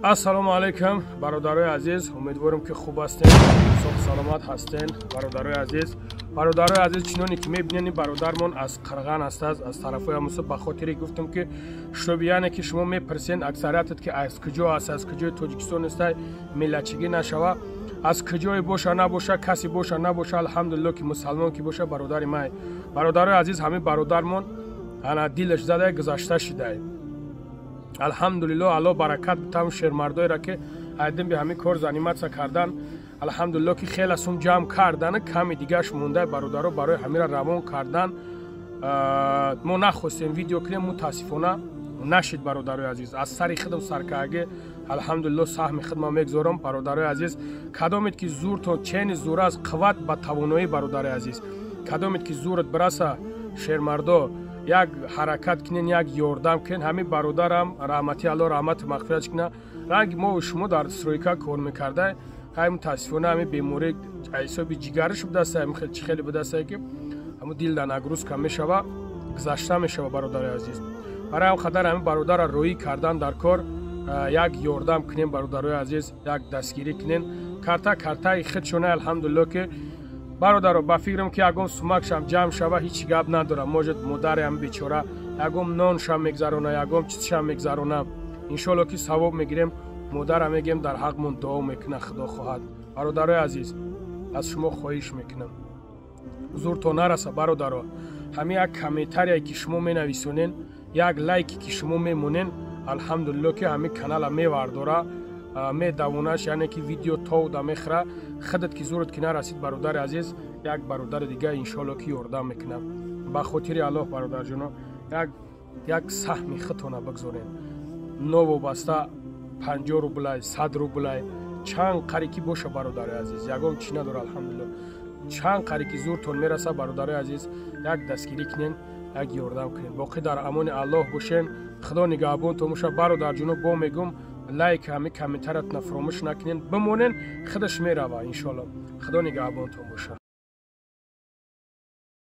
ассалому алайкум бародарои азиз, умедворам ки хуб ҳастен, соҳ саломат ҳастен. Бародарои азиз, чуноне ки мебинед ин бародармон аз Қирған аст, аз тарафҳои Амусо. ба хотире гуфтам ки шубияне ки шумо мепарсен аксариятат ки аз куҷо аст, аз куҷои Тоҷикистон аст, миллатчигӣ нашава, аз куҷое боша набоша, касе боша набоша, алҳамдулиллоҳ ки мусалмон ки боша бародари май. Бародарои азиз, ҳамин бародармон ана дилаш задаи гузашта шидаи. алҳамдулиллоҳ, алло баракат битам шермардоеро ки айдин би ҳамин кор заниматса кардан. алҳамдулиллоҳ ки хеле сум ҷамъ кардан, ками дигааш монда бародаро барои ҳамира равон кардан. мо нахостем видео кунем, мутаассифона нашид бародарои азиз. аз сари хидм саркааги алҳамдулиллоҳ саҳми хидма мегзорам. бародарои азиз, кадомед ки зурто чени зур аст, қувват ба тавоноӣ бародари азиз. кадомед ки зурат бираса шермардо як ҳаракат кунен, як ёрдам кунен. ҳамин бародарам раҳмати алло раҳмату мағфират куна. ранги мо шумо дар стройка кор мекарда, ҳай мутаассифона ҳамин беморӣ ҳисоби ҷигари шудааст, ҳамин чихели чихели будааст ки ҳамун дилда нагрузка мешава, гузашта мешава бародари азиз. барои ҳам қадар ҳамин бародарро роӣ кардан дар кор, як ёрдам кунем бародарои азиз, як дастгирӣ кунен. картаи хидшона алҳамдулиллоҳ ки бародаро ба фикрам ки ягон сумакшам ҷамъ шава, ҳеҷ гап надорам. можад модари ҳам бечора ягон ноншам мегзарона, ягон чизшам мегзарона. иншоаллоҳ ки савоб мегирем. модарам мегем дар ҳақмон дуо мекуна, худо хоҳад. бародарои азиз, аз шумо хоҳиш мекунам, зурто нараса бародаро, ҳамин як комментарие ки шумо менависонен, як лайке ки шумо мемонен, алҳамдулиллоҳ ки ҳамин канала мевардора, медавонаш, яъне ки видео товда мехӯра. хидат ки зурат ки нарасид бародари азиз, як бародари дига иншоаллоҳ ки ёрдам мекунам. ба хотири аллоҳ бародарҷоно, як саҳми хидтона бигзорен. новобаста 50 рублай, 100 рублай, чанд қари ки боша бародари азиз, ягон чӣ надора. алҳамдулиллоҳ чанд қари ки зуртон мераса бародари азиз, як дастгирӣ кунен, як ёрдам кунен. боқӣ дар амони аллоҳ бошен. худо нигаҳбонтон боша бародарҷоно. бо мегум лайк ҳамин комментариятона фаромӯш накунен, бимонен, худаш мерава иншоаллоҳ. худо нигаҳбонтон боша.